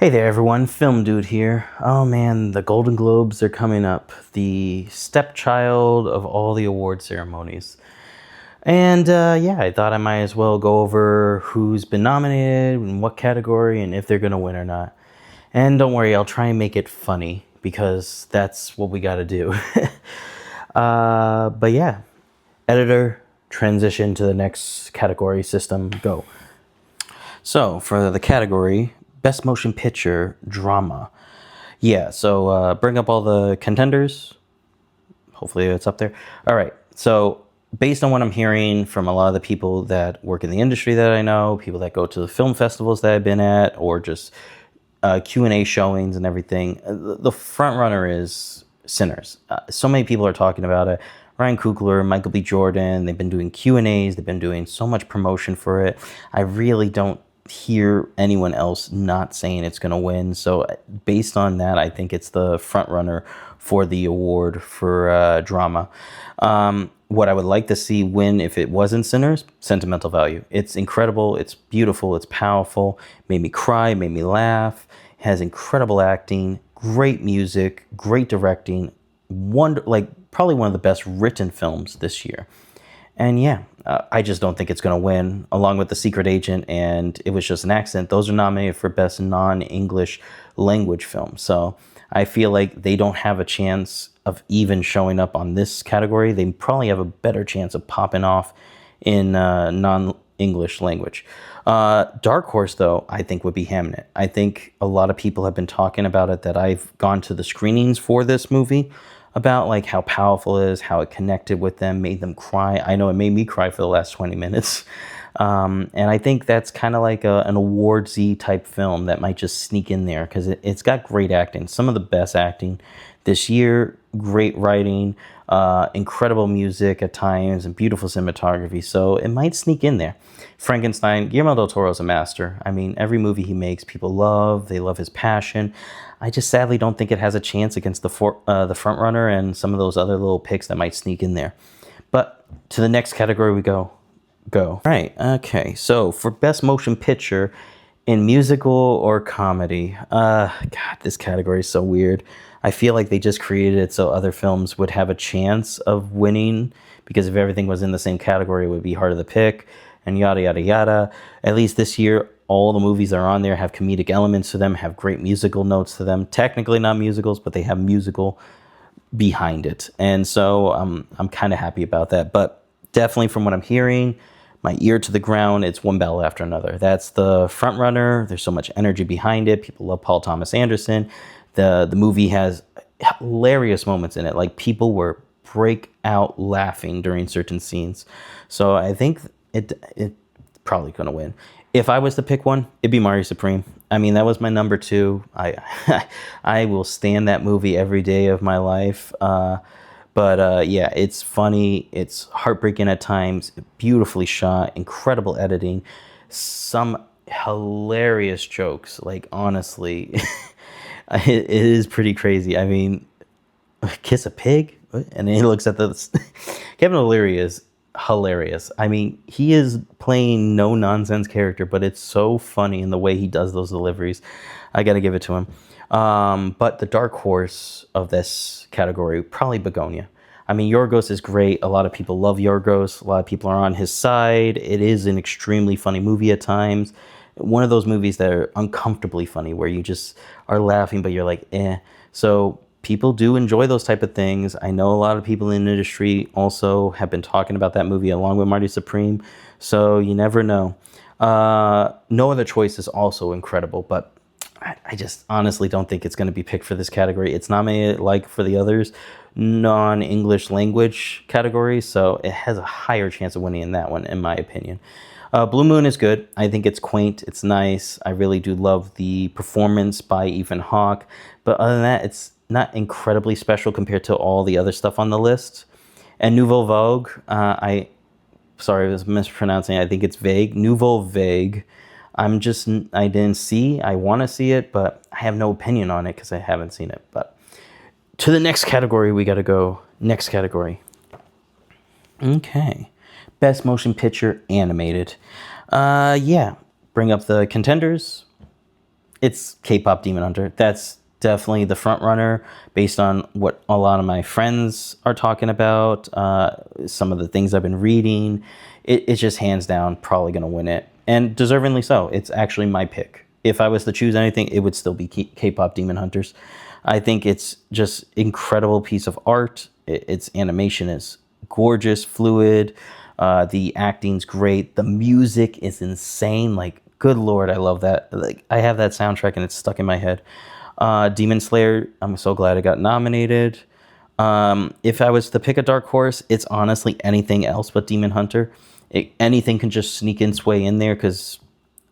Hey there, everyone. Film Dude here. Oh man, the Golden Globes are coming up. The stepchild of all the award ceremonies. And yeah, I thought I might as well go over who's been nominated, in what category, and if they're going to win or not. And don't worry, I'll try and make it funny because that's what we got to do. But yeah, editor, transition to the next category system, go. So for the category, Best Motion Picture Drama. Yeah, so bring up all the contenders. Hopefully it's up there. All right, so based on what I'm hearing from a lot of the people that work in the industry that I know, people that go to the film festivals that I've been at, or just Q&A showings and everything, the front runner is Sinners. So many people are talking about it. Ryan Coogler, Michael B. Jordan, they've been doing Q&As, they've been doing so much promotion for it. I really don't hear anyone else not saying it's going to win. So based on that, I think it's the front runner for the award for drama. What I would like to see win if it wasn't Sinners, Sentimental Value. It's incredible, it's beautiful, it's powerful, made me cry, made me laugh, has incredible acting, great music, great directing, probably one of the best written films this year. And yeah, I just don't think it's going to win, along with The Secret Agent and It Was Just an Accident. Those are nominated for Best Non-English Language Film. So I feel like they don't have a chance of even showing up on this category. They probably have a better chance of popping off in non-English language. Dark Horse, though, I think would be Hamnet. I think a lot of people have been talking about it, that I've gone to the screenings for this movie, about like how powerful it is, how it connected with them, made them cry. I know it made me cry for the last 20 minutes. And I think that's kind of like an awardsy type film that might just sneak in there because it's got great acting, some of the best acting this year, great writing, incredible music at times, and beautiful cinematography. So it might sneak in there. Frankenstein, Guillermo del Toro's a master. I mean, every movie he makes, people love. They love his passion. I just sadly don't think it has a chance against the front runner and some of those other little picks that might sneak in there. But to the next category we go. All right, okay. So for Best Motion Picture in musical or comedy, God, this category is so weird. I feel like they just created it so other films would have a chance of winning, because if everything was in the same category, it would be harder to pick, and yada, yada, yada. At least this year, all the movies that are on there have comedic elements to them, have great musical notes to them. Technically not musicals, but they have musical behind it. And so I'm kind of happy about that. But definitely from what I'm hearing, my ear to the ground, it's one battle after another. That's the front runner. There's so much energy behind it. People love Paul Thomas Anderson. The movie has hilarious moments in it. Like, people were break out laughing during certain scenes. So I think it's probably going to win. If I was to pick one, it'd be Mario Supreme. I mean, that was my number two. I will stand that movie every day of my life. But yeah, it's funny. It's heartbreaking at times. Beautifully shot. Incredible editing. Some hilarious jokes. Like, honestly, it is pretty crazy. I mean, kiss a pig? And then he looks at the... Kevin O'Leary is hilarious. I mean, he is playing no nonsense character, but it's so funny in the way he does those deliveries. I gotta give it to him. But the dark horse of this category, probably Begonia. I mean, Yorgos is great. A lot of people love Yorgos. A lot of people are on his side. It is an extremely funny movie at times. One of those movies that are uncomfortably funny, where you just are laughing, but you're like, eh. So people do enjoy those type of things. I know a lot of people in the industry also have been talking about that movie along with Marty Supreme. So you never know. No Other Choice is also incredible, but I just honestly don't think it's going to be picked for this category. It's nominated like for the others, non-English language categories, so it has a higher chance of winning in that one, in my opinion. Blue Moon is good. I think it's quaint. It's nice. I really do love the performance by Ethan Hawke. But other than that, it's not incredibly special compared to all the other stuff on the list. And Nouveau Vogue, sorry, I was mispronouncing it. I think it's Vague. Nouveau Vague. I didn't see. I want to see it, but I have no opinion on it because I haven't seen it. But to the next category, we got to go. Next category. Okay. Best Motion Picture Animated. Yeah. Bring up the contenders. it's K-pop Demon Hunter. That's definitely the front runner based on what a lot of my friends are talking about. Some of the things I've been reading, it's just hands down probably going to win it, and deservingly so. It's actually my pick. If I was to choose anything, it would still be K-pop Demon Hunters. I think it's just incredible piece of art. Its animation is gorgeous, fluid. The acting's great. The music is insane. Like, good Lord, I love that. Like, I have that soundtrack and it's stuck in my head. Demon Slayer, I'm so glad it got nominated. If I was to pick a dark horse, it's honestly anything else but Demon Hunter. Anything can just sneak its way in there because,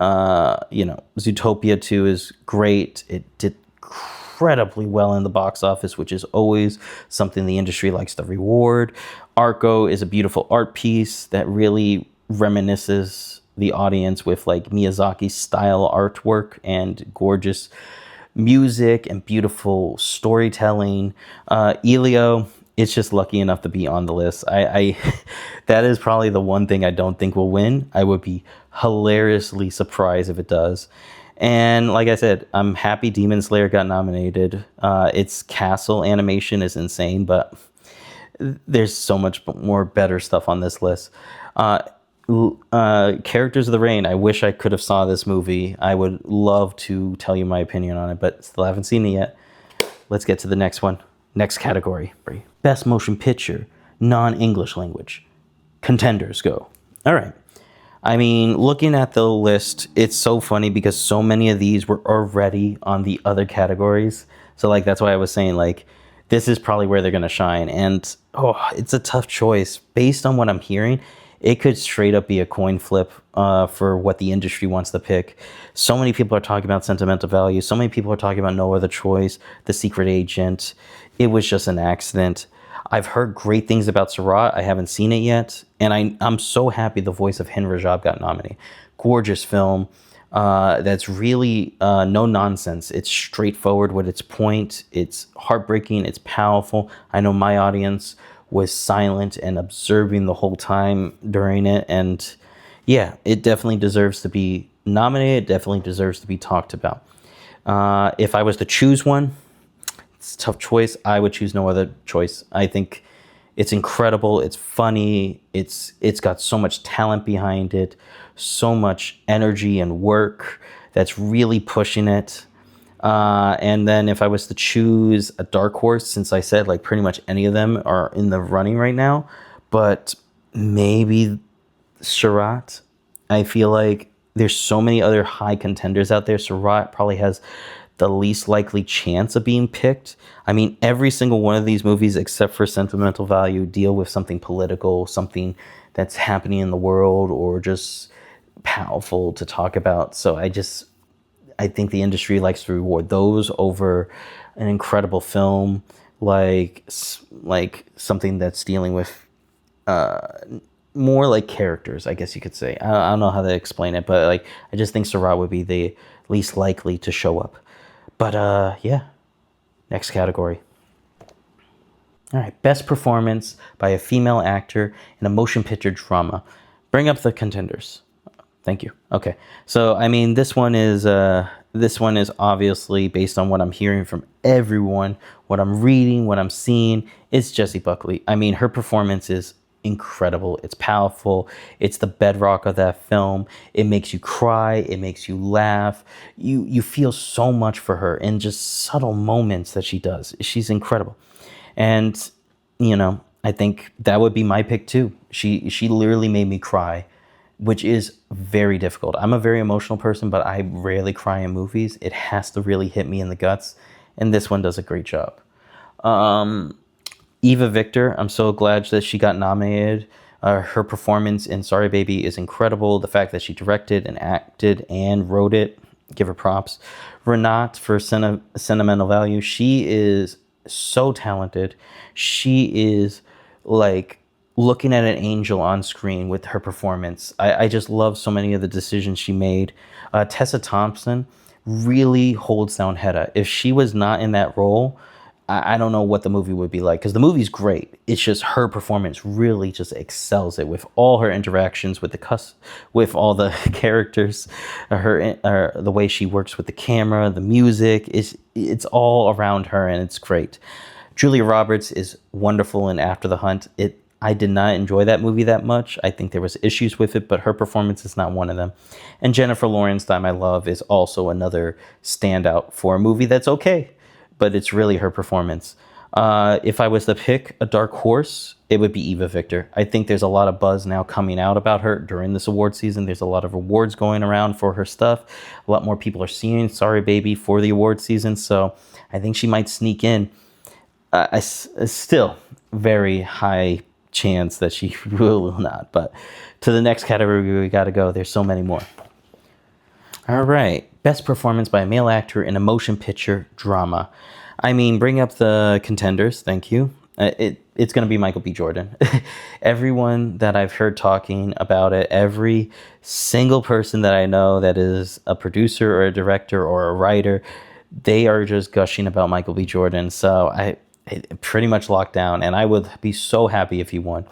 Zootopia 2 is great. It did incredibly well in the box office, which is always something the industry likes to reward. Arco is a beautiful art piece that really reminisces the audience with like Miyazaki style artwork and gorgeous music and beautiful storytelling. Elio, it's just lucky enough to be on the list. I that is probably the one thing I don't think will win. I would be hilariously surprised if it does. And like I said, I'm happy Demon Slayer got nominated. Its castle animation is insane, but there's so much more better stuff on this list. Characters of the Rain, I wish I could have saw this movie. I would love to tell you my opinion on it, but still haven't seen it yet. Let's get to the next one. Next category. Best Motion Picture, non-English language. Contenders go. All right. I mean, looking at the list, it's so funny because so many of these were already on the other categories. So, like, that's why I was saying, like, this is probably where they're going to shine. And, it's a tough choice. Based on what I'm hearing, it could straight up be a coin flip for what the industry wants to pick. So many people are talking about Sentimental Value. So many people are talking about No Other Choice, The Secret Agent. It was just an accident. I've heard great things about Surat. I haven't seen it yet. And I'm so happy the voice of Hin Rajab got nominated. Gorgeous film. That's really no nonsense. It's straightforward with its point. It's heartbreaking. It's powerful. I know my audience was silent and observing the whole time during it. And yeah, it definitely deserves to be nominated. It definitely deserves to be talked about. If I was to choose one, it's a tough choice. I would choose No Other Choice. I think it's incredible. It's funny. It's got so much talent behind it, so much energy and work that's really pushing it. And then if I was to choose a dark horse, since I said like pretty much any of them are in the running right now, but maybe Surat. I feel like there's so many other high contenders out there. Surat probably has the least likely chance of being picked. I mean, every single one of these movies, except for Sentimental Value, deal with something political, something that's happening in the world, or just powerful to talk about. So I think the industry likes to reward those over an incredible film like something that's dealing with more like characters, I guess you could say. I don't know how to explain it, but like I just think Surat would be the least likely to show up. But yeah, next category. All right, best performance by a female actor in a motion picture drama. Bring up the contenders. Thank you. Okay, so I mean, this one is obviously based on what I'm hearing from everyone, what I'm reading, what I'm seeing. It's Jessie Buckley. I mean, her performance is incredible. It's powerful. It's the bedrock of that film. It makes you cry. It makes you laugh. You feel so much for her in just subtle moments that she does. She's incredible. And, I think that would be my pick too. She literally made me cry, which is very difficult. I'm a very emotional person, but I rarely cry in movies. It has to really hit me in the guts. And this one does a great job. Eva Victor, I'm so glad that she got nominated. Her performance in Sorry Baby is incredible. The fact that she directed and acted and wrote it, give her props. Renat for Sentimental Value, she is so talented. She is like looking at an angel on screen with her performance. I just love so many of the decisions she made. Tessa Thompson really holds down Hedda. If she was not in that role, I don't know what the movie would be like, because the movie's great. It's just her performance really just excels it with all her interactions with with all the characters, the way she works with the camera, the music. It's all around her, and it's great. Julia Roberts is wonderful in After the Hunt. I did not enjoy that movie that much. I think there was issues with it, but her performance is not one of them. And Jennifer Lawrence, Time I Love, is also another standout for a movie that's okay, but it's really her performance. If I was to pick a dark horse, it would be Eva Victor. I think there's a lot of buzz now coming out about her during this award season. There's a lot of awards going around for her stuff. A lot more people are seeing Sorry Baby for the award season, so I think she might sneak in. Still very high chance that she will not, but to the next category we got to go. There's so many more. All right, best performance by a male actor in a motion picture drama. I mean, bring up the contenders. Thank you. It's going to be Michael B. Jordan. Everyone that I've heard talking about it, every single person that I know that is a producer or a director or a writer, they are just gushing about Michael B. Jordan. So it pretty much locked down, and I would be so happy if he won.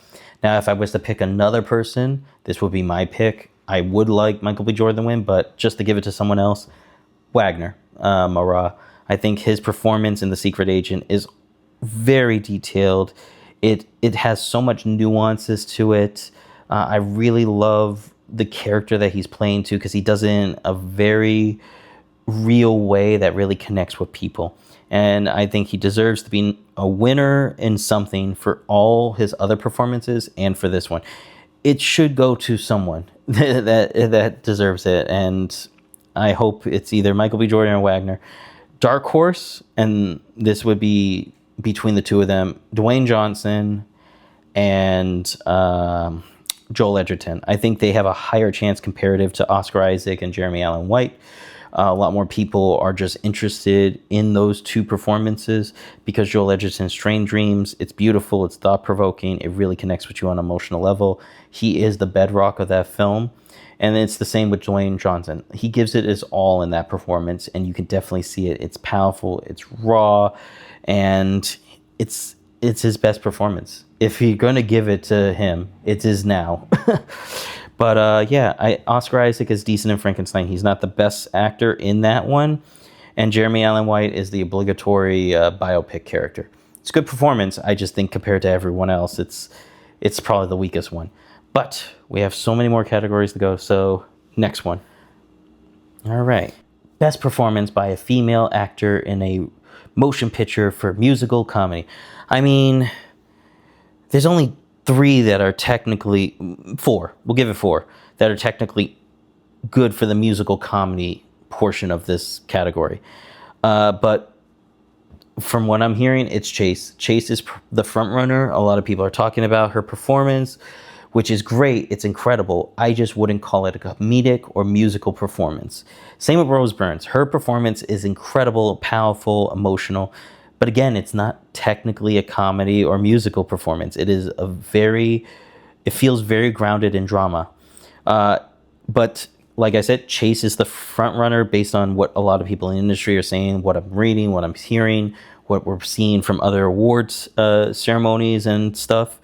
Now, if I was to pick another person, this would be my pick. I would like Michael B. Jordan to win, but just to give it to someone else, Wagner Marat. I think his performance in The Secret Agent is very detailed. It has so much nuances to it. I really love the character that he's playing to, because he does it in a very real way that really connects with people. And I think he deserves to be a winner in something for all his other performances and for this one. It should go to someone that deserves it. And I hope it's either Michael B. Jordan or Wagner. Dark horse, and this would be between the two of them, Dwayne Johnson and Joel Edgerton. I think they have a higher chance comparative to Oscar Isaac and Jeremy Allen White. A lot more people are just interested in those two performances because Joel Edgerton's Train Dreams, it's beautiful, it's thought-provoking, it really connects with you on an emotional level. He is the bedrock of that film. And it's the same with Dwayne Johnson. He gives it his all in that performance, and you can definitely see it. It's powerful, it's raw, and it's his best performance. If you're going to give it to him, it is now. But Oscar Isaac is decent in Frankenstein. He's not the best actor in that one. And Jeremy Allen White is the obligatory biopic character. It's a good performance. I just think compared to everyone else, it's probably the weakest one. But we have so many more categories to go, so next one. All right. Best performance by a female actor in a motion picture for musical comedy. I mean, there's only 3 that are technically, 4, we'll give it 4, that are technically good for the musical comedy portion of this category. But from what I'm hearing, it's Chase. Chase is the front runner. A lot of people are talking about her performance, which is great. It's incredible. I just wouldn't call it a comedic or musical performance. Same with Rose Byrne. Her performance is incredible, powerful, emotional. But again, it's not technically a comedy or musical performance. It feels very grounded in drama. But like I said, Chase is the front runner based on what a lot of people in the industry are saying, what I'm reading, what I'm hearing, what we're seeing from other awards ceremonies and stuff.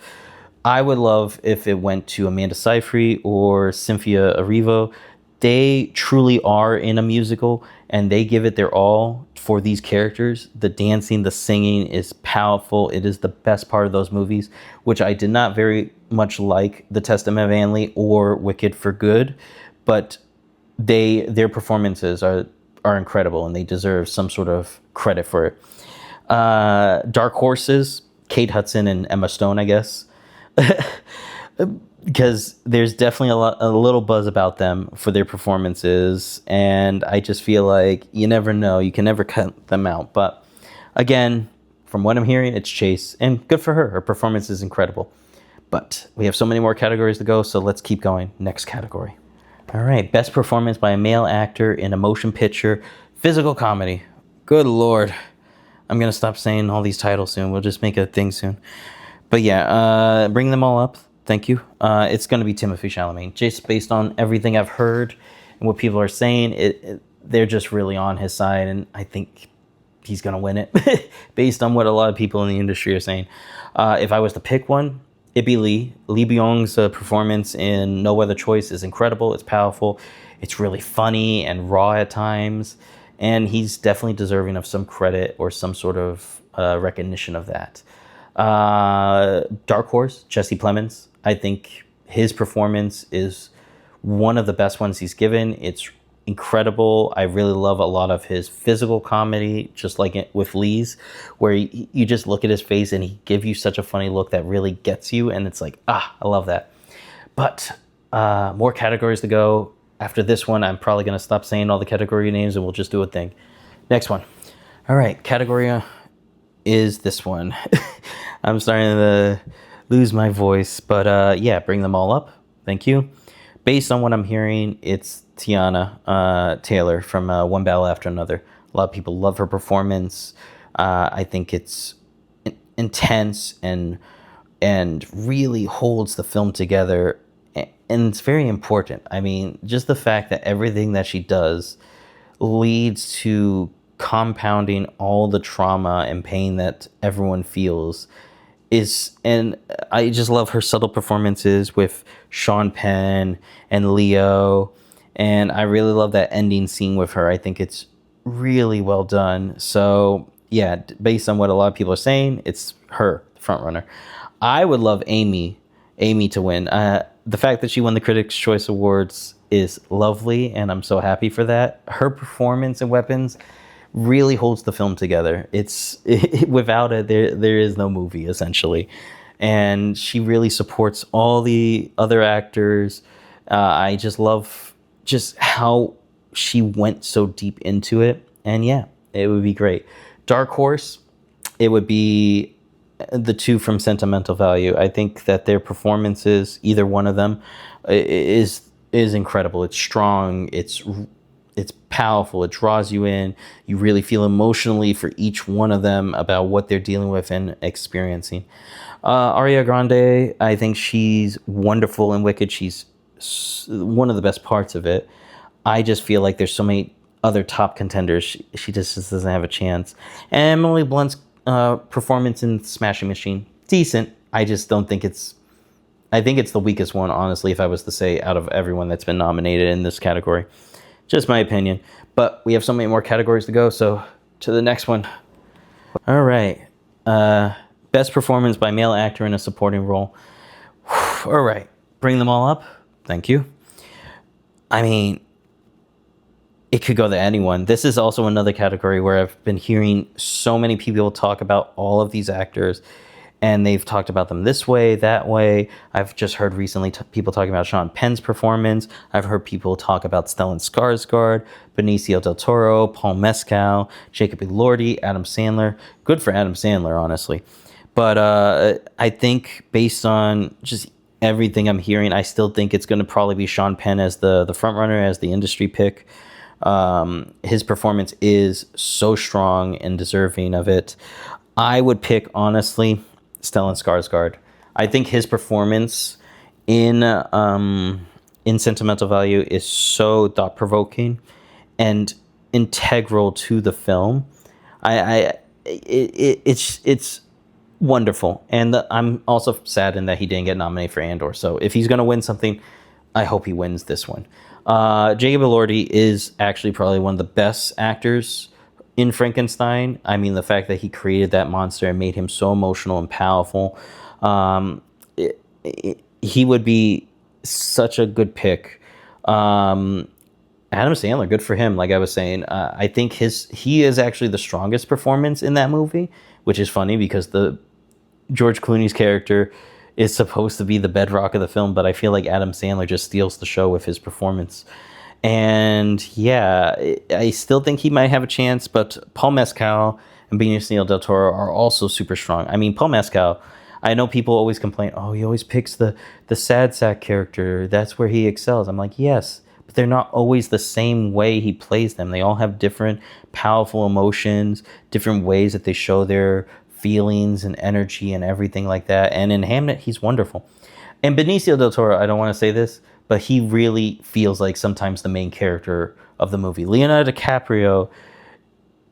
I would love if it went to Amanda Seyfried or Cynthia Erivo. They truly are in a musical, and they give it their all for these characters. The dancing, the singing is powerful. It is the best part of those movies, which I did not very much like The Testament of Anne Lee or Wicked for Good, but their performances are incredible, and they deserve some sort of credit for it. Dark Horses, Kate Hudson and Emma Stone, I guess. Because there's definitely a little buzz about them for their performances, and I just feel like you never know. You can never cut them out. But again, from what I'm hearing, it's Chase, and good for her. Her performance is incredible. But we have so many more categories to go, so let's keep going. Next category. All right, best performance by a male actor in a motion picture, physical comedy. Good Lord. I'm going to stop saying all these titles soon. We'll just make a thing soon. But yeah, bring them all up. Thank you. It's going to be Timothée Chalamet. Just based on everything I've heard and what people are saying, they're just really on his side. And I think he's gonna win it, based on what a lot of people in the industry are saying. If I was to pick one, it'd be Lee. Lee Byung's performance in No Other Choice is incredible. It's powerful. It's really funny and raw at times, and he's definitely deserving of some credit or some sort of recognition of that. Dark Horse, Jesse Plemons. I think his performance is one of the best ones he's given. It's incredible. I really love a lot of his physical comedy, just like it with Lee's, where you just look at his face and he gives you such a funny look that really gets you, and it's like, I love that. But more categories to go. After this one, I'm probably going to stop saying all the category names and we'll just do a thing. Next one. All right, category is this one. I'm starting to lose my voice, but yeah, bring them all up. Thank you. Based on what I'm hearing, it's Tiana Taylor from One Battle After Another. A lot of people love her performance. I think it's intense and really holds the film together, and it's very important. I mean, just the fact that everything that she does leads to compounding all the trauma and pain that everyone feels and I just love her subtle performances with Sean Penn and Leo, and I really love that ending scene with her. I think it's really well done. So yeah, based on what a lot of people are saying, it's her, the front runner. I would love Amy to win. The fact that she won the Critics' Choice Awards is lovely, and I'm so happy for that. Her performance in Weapons really holds the film together. Without it, there is no movie, essentially. And she really supports all the other actors. I just love just how she went so deep into it. And yeah, it would be great. Dark Horse, it would be the two from Sentimental Value. I think that their performances, either one of them, is incredible. It's strong. It's powerful. It draws you in. You really feel emotionally for each one of them about what they're dealing with and experiencing. Ariana Grande, I think she's wonderful in Wicked. She's one of the best parts of it. I just feel like there's so many other top contenders. She just doesn't have a chance. And Emily Blunt's performance in Smashing Machine, decent. I just don't think I think it's the weakest one, honestly, if I was to say, out of everyone that's been nominated in this category. Just my opinion. But we have so many more categories to go, so to the next one. All right. Best performance by male actor in a supporting role. All right. Bring them all up. Thank you. I mean, it could go to anyone. This is also another category where I've been hearing so many people talk about all of these actors, and they've talked about them this way, that way. I've just heard recently people talking about Sean Penn's performance. I've heard people talk about Stellan Skarsgård, Benicio del Toro, Paul Mescal, Jacob Elordi, Adam Sandler. Good for Adam Sandler, honestly. But I think based on just everything I'm hearing, I still think it's going to probably be Sean Penn as the front runner, as the industry pick. His performance is so strong and deserving of it. I would pick, honestly, Stellan Skarsgård. I think his performance in Sentimental Value is so thought-provoking and integral to the film. It's wonderful, and I'm also saddened that he didn't get nominated for Andor. So if he's going to win something, I hope he wins this one. Jacob Elordi is actually probably one of the best actors in Frankenstein. I mean, the fact that he created that monster and made him so emotional and powerful, he would be such a good pick. Adam Sandler, good for him. Like I was saying, I think he is actually the strongest performance in that movie, which is funny because George Clooney's character is supposed to be the bedrock of the film, but I feel like Adam Sandler just steals the show with his performance. And yeah, I still think he might have a chance, but Paul Mescal and Benicio del Toro are also super strong. I mean, Paul Mescal, I know people always complain, oh, he always picks the sad sack character. That's where he excels. I'm like, yes, but they're not always the same way he plays them. They all have different powerful emotions, different ways that they show their feelings and energy and everything like that. And in Hamnet, he's wonderful. And Benicio del Toro, I don't want to say this, but he really feels like sometimes the main character of the movie. Leonardo DiCaprio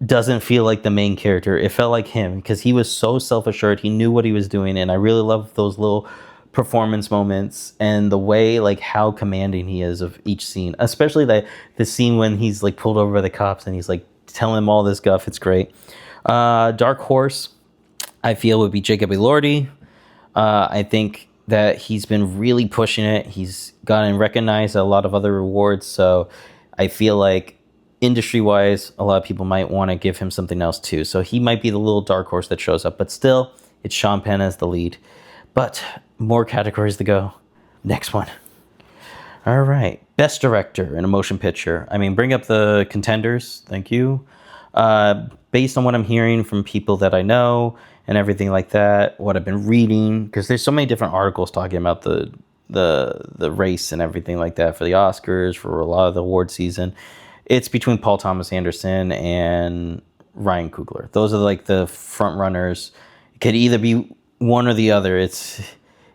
doesn't feel like the main character. It felt like him because he was so self-assured. He knew what he was doing, and I really love those little performance moments and the way like how commanding he is of each scene, especially the scene when he's like pulled over by the cops and he's like telling him all this guff. It's great. Dark Horse, I feel, would be Jacob Elordi. I think that he's been really pushing it. He's gotten recognized at a lot of other rewards, so I feel like industry-wise, a lot of people might want to give him something else too. So he might be the little dark horse that shows up, but still, it's Sean Penn as the lead. But more categories to go. Next one. All right. Best director in a motion picture. I mean, bring up the contenders. Thank you. Based on what I'm hearing from people that I know and everything like that, what I've been reading, because there's so many different articles talking about the race and everything like that for the Oscars, for a lot of the award season. It's between Paul Thomas Anderson and Ryan Coogler. Those are like the front runners. It could either be one or the other. It's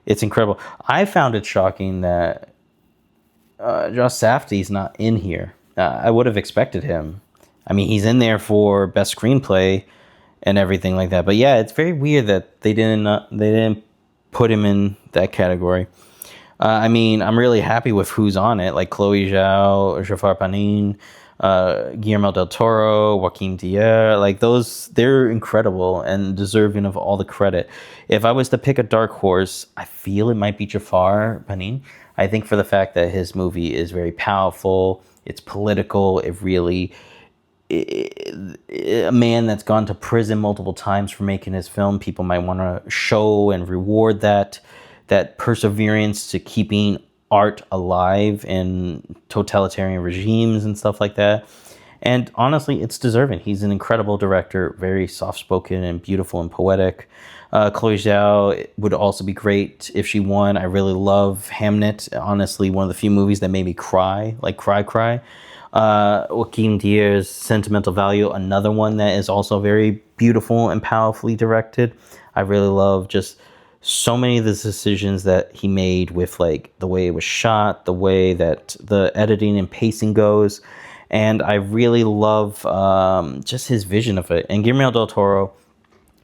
incredible. I found it shocking that Josh Safdie's not in here. I would have expected him. I mean, he's in there for best screenplay and everything like that. But yeah, it's very weird that they didn't put him in that category. I mean, I'm really happy with who's on it, like Chloe Zhao, Jafar Panin, Guillermo del Toro, Joaquin Dier. Like those, they're incredible and deserving of all the credit. If I was to pick a dark horse, I feel it might be Jafar Panin. I think for the fact that his movie is very powerful, it's political, a man that's gone to prison multiple times for making his film, people might want to show and reward that perseverance to keeping art alive in totalitarian regimes and stuff like that. And honestly, it's deserving. He's an incredible director, very soft-spoken and beautiful and poetic. Chloe Zhao would also be great if she won. I really love Hamnet. Honestly, one of the few movies that made me cry, like cry. Joaquin Dier's Sentimental Value, another one that is also very beautiful and powerfully directed. I really love just so many of the decisions that he made with like the way it was shot, the way that the editing and pacing goes. And I really love just his vision of it. And Guillermo del Toro,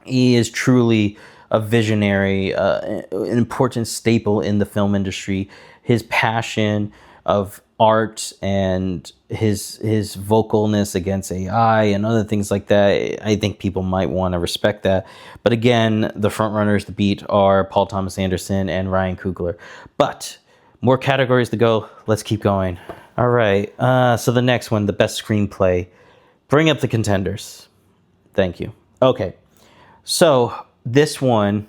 he is truly a visionary, an important staple in the film industry. His passion of art and his vocalness against AI and other things like that, I think people might want to respect that. But again, the front runners to beat are Paul Thomas Anderson and Ryan Coogler. But more categories to go. Let's keep going. All right. So the next one, the best screenplay. Bring up the contenders. Thank you. Okay. So this one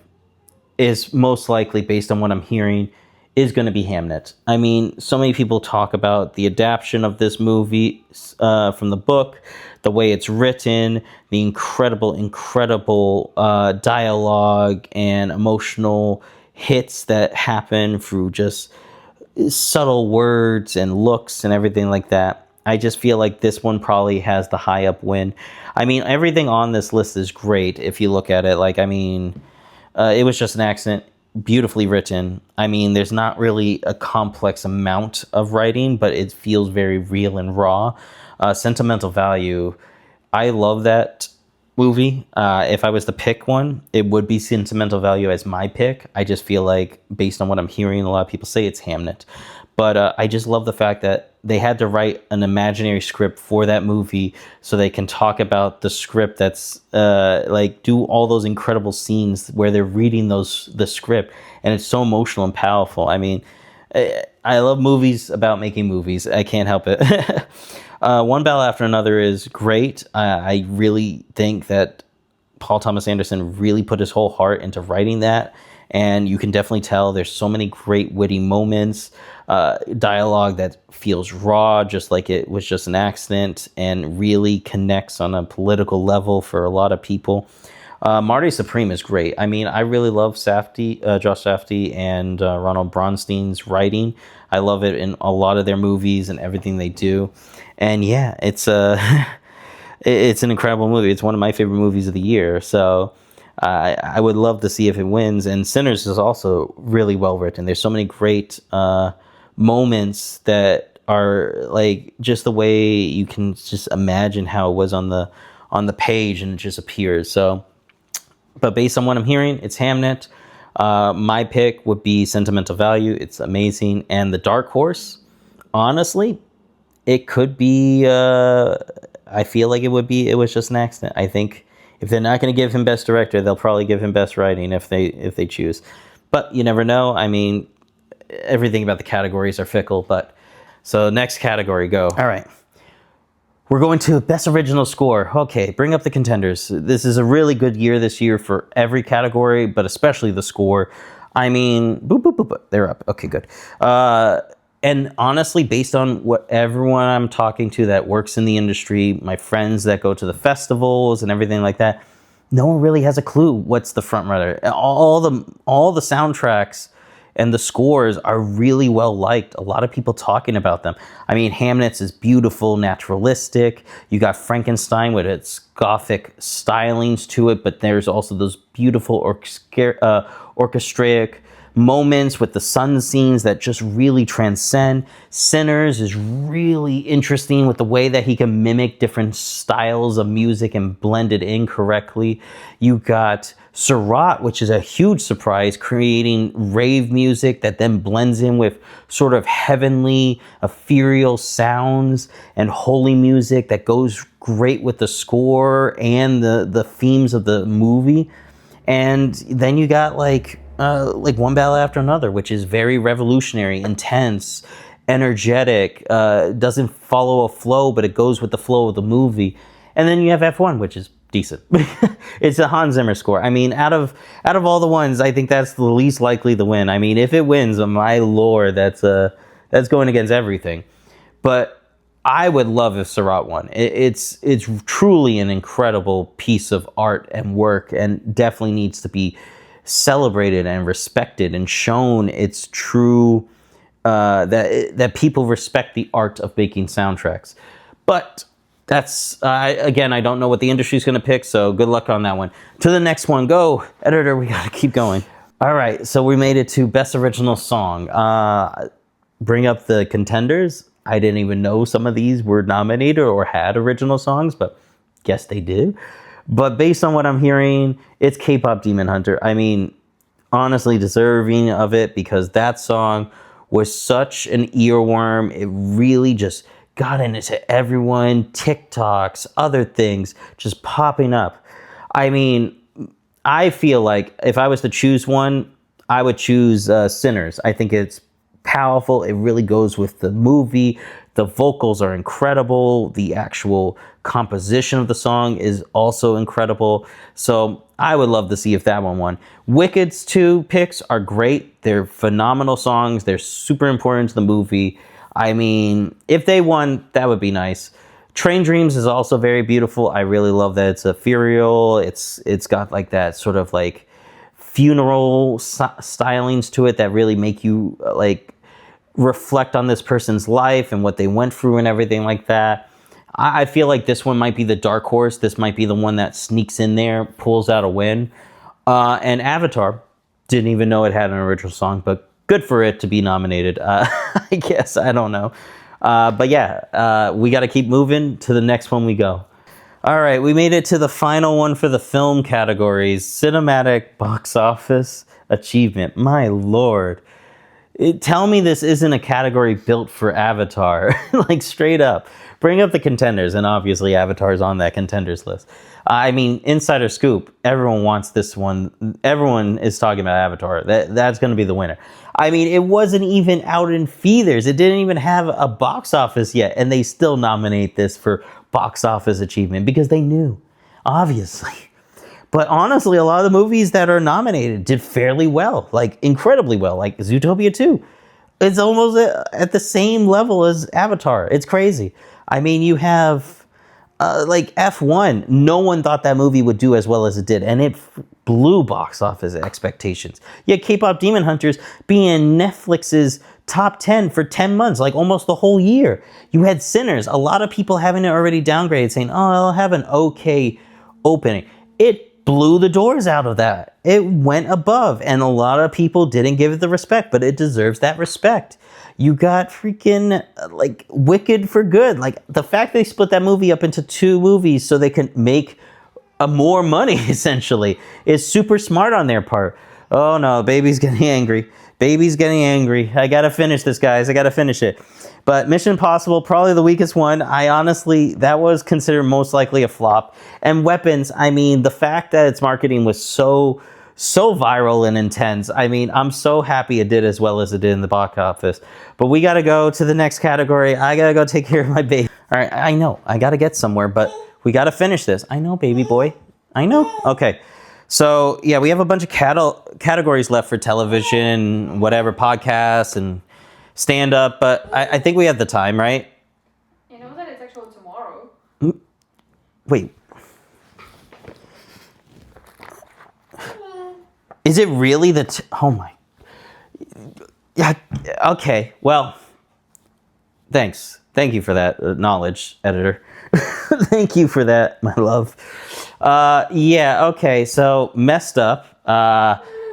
is most likely, based on what I'm hearing, is going to be Hamnet. I mean, so many people talk about the adaptation of this movie from the book, the way it's written, the incredible dialogue and emotional hits that happen through just subtle words and looks and everything like that. I just feel like this one probably has the high up win. I mean, everything on this list is great if you look at it. Like, I mean, it was just an accident. Beautifully written. I mean, there's not really a complex amount of writing, but it feels very real and raw. Sentimental Value, I love that movie. If I was to pick one, it would be Sentimental Value as my pick. I just feel like, based on what I'm hearing, a lot of people say it's Hamnet. But I just love the fact that they had to write an imaginary script for that movie so they can talk about the script that's like do all those incredible scenes where they're reading the script, and it's so emotional and powerful. I mean, I love movies about making movies. I can't help it. One Battle After Another is great. I really think that Paul Thomas Anderson really put his whole heart into writing that. And you can definitely tell there's so many great witty moments, dialogue that feels raw, just like it was just an accident, and really connects on a political level for a lot of people. Marty Supreme is great. I mean, I really love Josh Safdie and Ronald Bronstein's writing. I love it in a lot of their movies and everything they do. And yeah, it's it's an incredible movie. It's one of my favorite movies of the year. So I would love to see if it wins. And Sinners is also really well written. There's so many great moments that are like just the way you can just imagine how it was on on the page and it just appears. So, but based on what I'm hearing, it's Hamnet. My pick would be Sentimental Value. It's amazing. And the dark horse, honestly, it could be, I feel like it would be, it was just an accident. I think if they're not going to give him Best Director, they'll probably give him Best Writing if they choose. But you never know. I mean, everything about the categories are fickle. But so next category, go. All right. We're going to Best Original Score. Okay, bring up the contenders. This is a really good year this year for every category, but especially the score. I mean, boop, boop, boop, boop. They're up. Okay, good. And honestly, based on what everyone I'm talking to that works in the industry, my friends that go to the festivals and everything like that, no one really has a clue what's the front runner. All the soundtracks and the scores are really well liked. A lot of people talking about them. I mean, Hamnet's is beautiful, naturalistic. You got Frankenstein with its gothic stylings to it, but there's also those beautiful orchestric moments with the sun scenes that just really transcend. Sinners is really interesting with the way that he can mimic different styles of music and blend it in correctly. You got Surratt, which is a huge surprise, creating rave music that then blends in with sort of heavenly, ethereal sounds and holy music that goes great with the score and the themes of the movie. And then you got like One Battle After Another, which is very revolutionary, intense, energetic, doesn't follow a flow, but it goes with the flow of the movie. And then you have F1, which is decent. It's a Hans Zimmer score. I mean, out of all the ones, I think that's the least likely to win. I mean, if it wins, my lord, that's going against everything. But I would love if Surratt won. It's truly an incredible piece of art and work, and definitely needs to be celebrated and respected and shown its true that people respect the art of making soundtracks. But that's again, I don't know what the industry's going to pick, so good luck on that one. To the next one, go editor. We got to keep going. All right, so we made it to Best Original Song. Bring up the contenders. I didn't even know some of these were nominated or had original songs, but guess they did. But based on what I'm hearing, it's K-Pop Demon Hunter. I mean, honestly deserving of it, because that song was such an earworm. It really just got into everyone, TikToks, other things just popping up. I mean, I feel like if I was to choose one, I would choose Sinners. I think it's powerful. It really goes with the movie. The vocals are incredible. The actual composition of the song is also incredible. So I would love to see if that one won. Wicked's two picks are great. They're phenomenal songs. They're super important to the movie. I mean, if they won, that would be nice. Train Dreams is also very beautiful. I really love that it's ethereal. It's got like that sort of like funeral stylings to it that really make you like reflect on this person's life and what they went through and everything like that. I feel like this one might be the dark horse. This might be the one that sneaks in there, pulls out a win. And Avatar, didn't even know it had an original song, but good for it to be nominated. I guess, I don't know. But yeah, we got to keep moving. To the next one we go. All right, we made it to the final one for the film categories. Cinematic Box Office Achievement. My lord. Tell me this isn't a category built for Avatar. Like, straight up. Bring up the contenders, and obviously Avatar's on that contenders list. I mean, insider scoop, everyone wants this one. Everyone is talking about Avatar. That's going to be the winner. I mean, it wasn't even out in theaters. It didn't even have a box office yet, and they still nominate this for box office achievement because they knew, obviously. But honestly, a lot of the movies that are nominated did fairly well, like incredibly well, like Zootopia 2. It's almost at the same level as Avatar. It's crazy. I mean, you have like F1. No one thought that movie would do as well as it did, and it blew box office expectations. Yet K-Pop Demon Hunters being Netflix's top 10 for 10 months, like almost the whole year. You had Sinners. A lot of people having it already downgraded, saying, oh, I'll have an okay opening. It blew the doors out of that. It went above, and a lot of people didn't give it the respect, but it deserves that respect. You got freaking like Wicked for Good. Like the fact they split that movie up into 2 movies so they can make more money essentially is super smart on their part. Oh no, baby's getting angry. Baby's getting angry. I gotta finish this, guys. I gotta finish it. But Mission Impossible, probably the weakest one. I honestly, that was considered most likely a flop. And Weapons, I mean, the fact that its marketing was so viral and intense. I mean, I'm so happy it did as well as it did in the box office. But we gotta go to the next category. I gotta go take care of my baby. All right, I know, I gotta get somewhere, but we gotta finish this. I know, baby boy. I know. Okay. So yeah, we have a bunch of categories left for television, whatever, podcasts and stand-up, but I think we have the time, right? You know that it's actually tomorrow. Wait. Is it really oh my. Yeah, okay, well, thanks. Thank you for that knowledge, editor. Thank you for that, my love. Yeah, okay, so messed up.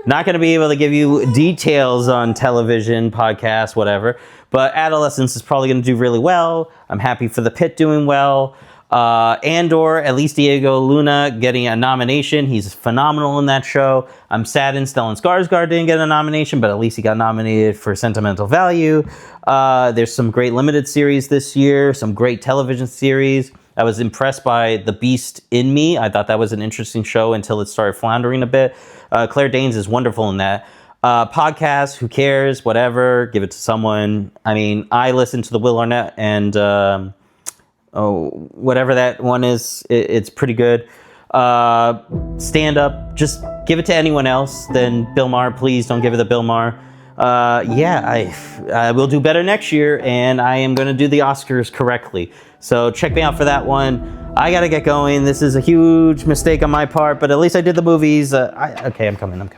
Not going to be able to give you details on television, podcasts, whatever, but Adolescence is probably going to do really well. I'm happy for The Pit doing well. Andor, at least Diego Luna getting a nomination. He's phenomenal in that show. I'm saddened Stellan Skarsgård didn't get a nomination, but at least he got nominated for Sentimental Value. There's some great limited series this year, some great television series. I was impressed by The Beast in Me. I thought that was an interesting show until it started floundering a bit. Claire Danes is wonderful in that. Podcast, who cares, whatever, give it to someone. I mean, I listened to the Will Arnett and whatever that one is, it's pretty good. Stand up, just give it to anyone else than Bill Maher. Please don't give it to Bill Maher. Yeah, I will do better next year, and I am going to do the Oscars correctly. So check me out for that one. I got to get going. This is a huge mistake on my part, but at least I did the movies. Okay, I'm coming.